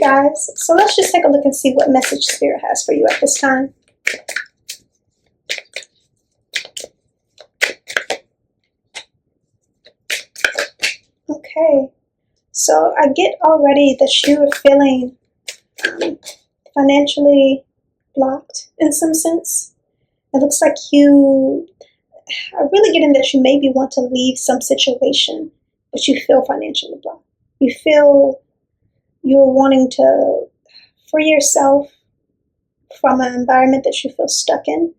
guys, so let's just take a look and see what message Spirit has for you at this time. Okay, so I get already that you are feeling financially blocked in some sense. It looks like you are really getting that you maybe want to leave some situation, but you feel financially blocked. You feel you're wanting to free yourself from an environment that you feel stuck in,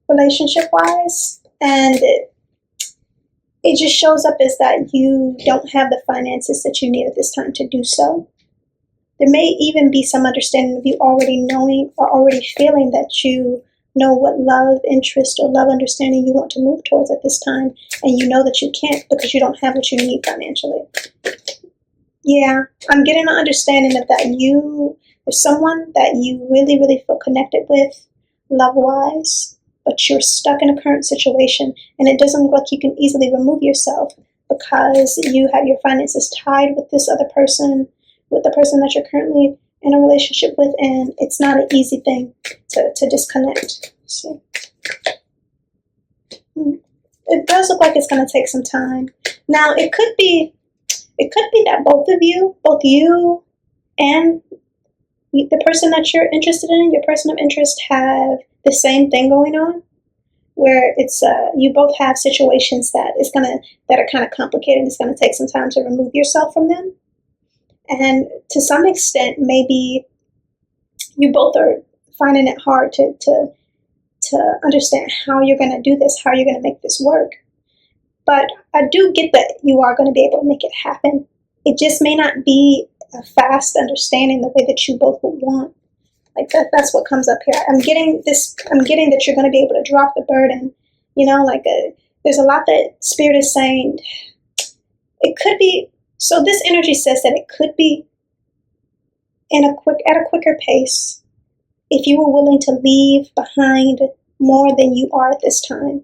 relationship-wise, and it just shows up as that you don't have the finances that you need at this time to do so. There may even be some understanding of you already knowing or already feeling that you know what love, interest, or love understanding you want to move towards at this time, and you know that you can't because you don't have what you need financially. Yeah, I'm getting an understanding of that there's someone that you really, really feel connected with, love-wise, but you're stuck in a current situation, and it doesn't look like you can easily remove yourself because you have your finances tied with this other person, with the person that you're currently in a relationship with, and it's not an easy thing to disconnect. See? It does look like it's going to take some time. Now, it could be that both you and the person that you're interested in, your person of interest, have the same thing going on, where it's you both have situations that are kind of complicated. It's going to take some time to remove yourself from them. And to some extent, maybe you both are finding it hard to understand how you're going to do this, how you're going to make this work. But I do get that you are going to be able to make it happen. It just may not be a fast understanding the way that you both would want. Like that's what comes up here. I'm getting that you're going to be able to drop the burden. You know, there's a lot that Spirit is saying. It could be. So this energy says that it could be at a quicker pace if you were willing to leave behind more than you are at this time.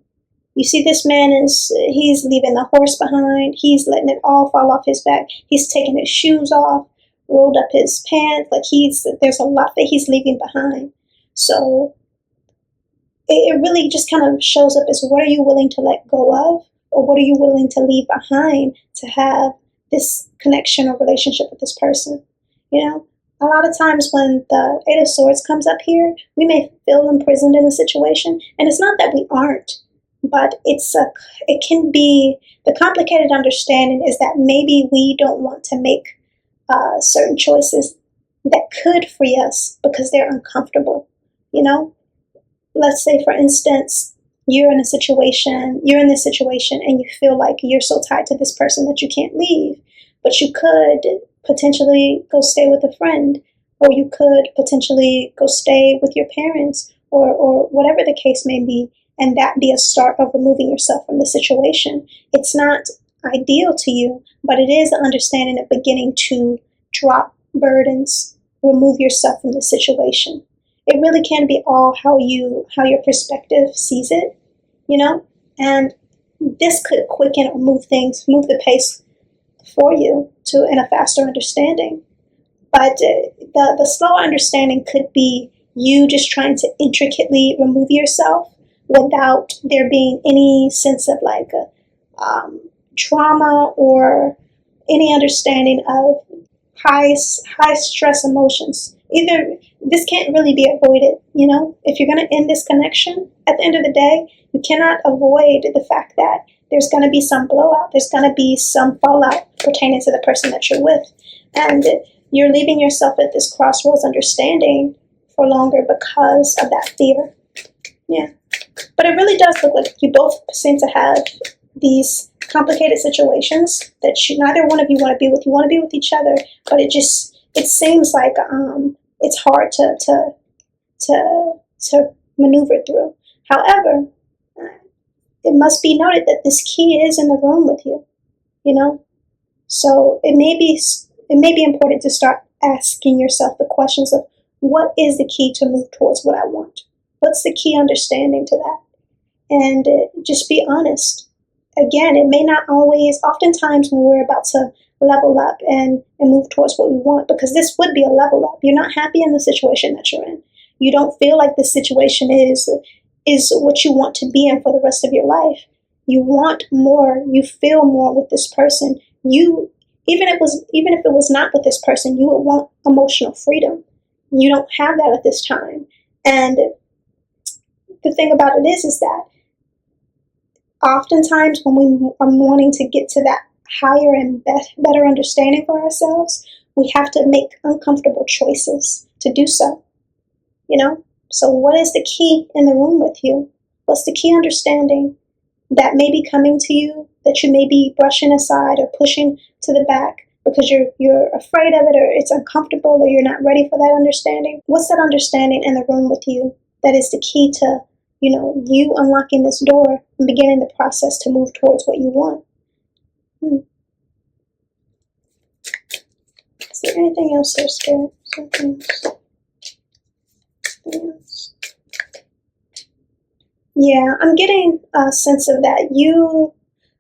You see, this man he's leaving the horse behind. He's letting it all fall off his back. He's taking his shoes off, rolled up his pants. There's a lot that he's leaving behind. So it really just kind of shows up as, what are you willing to let go of, or what are you willing to leave behind to have this connection or relationship with this person? You know, a lot of times when the Eight of Swords comes up here, we may feel imprisoned in a situation, and it's not that we aren't, but it can be, the complicated understanding is that maybe we don't want to make certain choices that could free us because they're uncomfortable. You know, let's say, for instance, you're in this situation and you feel like you're so tied to this person that you can't leave, but you could potentially go stay with a friend, or you could potentially go stay with your parents, or whatever the case may be, and that be a start of removing yourself from the situation. It's not ideal to you, but it is an understanding of beginning to drop burdens, remove yourself from the situation. It really can be all how your perspective sees it, you know, and this could quicken or move the pace for you in a faster understanding. But the slow understanding could be you just trying to intricately remove yourself without there being any sense of trauma or any understanding of high stress emotions. Either this can't really be avoided, you know. If you're going to end this connection, at the end of the day, you cannot avoid the fact that there's going to be some blowout. There's going to be some fallout pertaining to the person that you're with. And you're leaving yourself at this crossroads understanding for longer because of that fear. Yeah. But it really does look like you both seem to have these complicated situations that neither one of you want to be with. You want to be with each other, but it seems like it's hard to maneuver through. However, it must be noted that this key is in the room with you, you know. So it may be important to start asking yourself the questions of, what is the key to move towards what I want? What's the key understanding to that? And just be honest. Again, it may not always, oftentimes when we're about to level up and move towards what we want, because this would be a level up. You're not happy in the situation that you're in. You don't feel like this situation is what you want to be in for the rest of your life. You want more. You feel more with this person. You even if it was not with this person, you would want emotional freedom. You don't have that at this time. And the thing about it is that oftentimes when we are wanting to get to that higher and better understanding for ourselves, we have to make uncomfortable choices to do so. So what is the key in the room with you? What's the key understanding that may be coming to you, that you may be brushing aside or pushing to the back because you're afraid of it, or it's uncomfortable, or you're not ready for that understanding? What's that understanding in the room with you that is the key to, you unlocking this door and beginning the process to move towards what you want? Is there anything else there, Spirit? Something else? Yeah, I'm getting a sense of that. You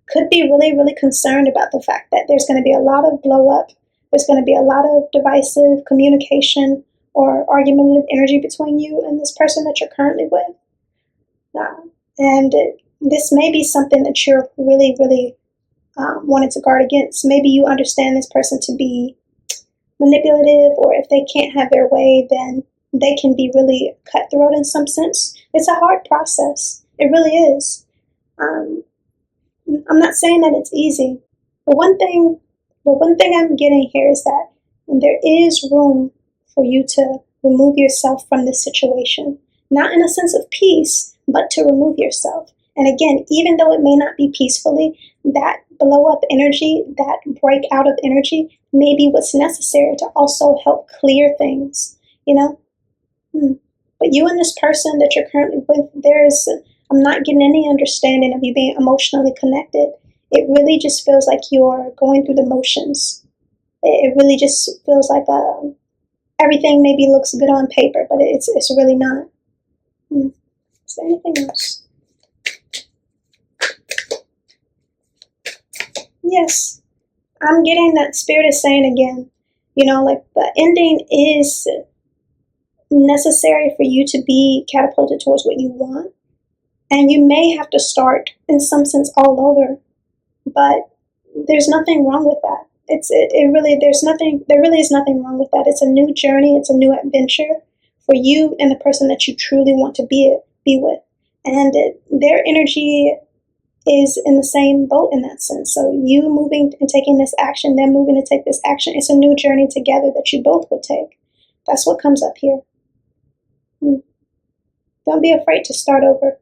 could be really, really concerned about the fact that there's going to be a lot of blow up. There's going to be a lot of divisive communication or argumentative energy between you and this person that you're currently with. And this may be something that you're really, really wanting to guard against. Maybe you understand this person to be manipulative, or if they can't have their way, then they can be really cutthroat in some sense. It's a hard process. It really is. I'm not saying that it's easy, but one thing I'm getting here is that there is room for you to remove yourself from this situation, not in a sense of peace, but to remove yourself. And again, even though it may not be peacefully, that blow up energy, that break out of energy may be what's necessary to also help clear things, But you and this person that you're currently with, I'm not getting any understanding of you being emotionally connected. It really just feels like you're going through the motions. It really just feels like everything maybe looks good on paper, but it's really not. Is there anything else? Yes, I'm getting that Spirit is saying again, like the ending is necessary for you to be catapulted towards what you want. And you may have to start, in some sense, all over, but there's nothing wrong with that. There really is nothing wrong with that. It's a new journey. It's a new adventure for you and the person that you truly want to be with. And their energy is in the same boat in that sense. So you moving and taking this action, them moving to take this action, it's a new journey together that you both would take. That's what comes up here. Don't be afraid to start over.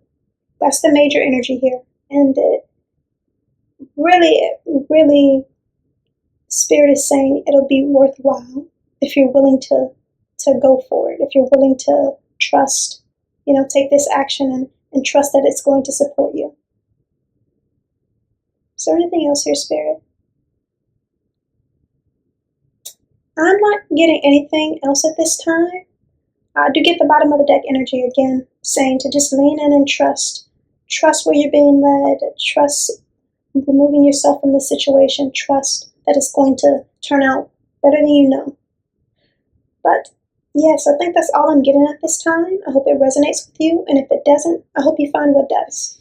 That's the major energy here. And really, Spirit is saying it'll be worthwhile if you're willing to go for it, if you're willing to trust, take this action and trust that it's going to support you. Is there anything else here, Spirit? I'm not getting anything else at this time. I do get the bottom of the deck energy again, saying to just lean in and trust. Trust where you're being led. Trust removing yourself from the situation. Trust that it's going to turn out better than you know. But yes, I think that's all I'm getting at this time. I hope it resonates with you. And if it doesn't, I hope you find what does.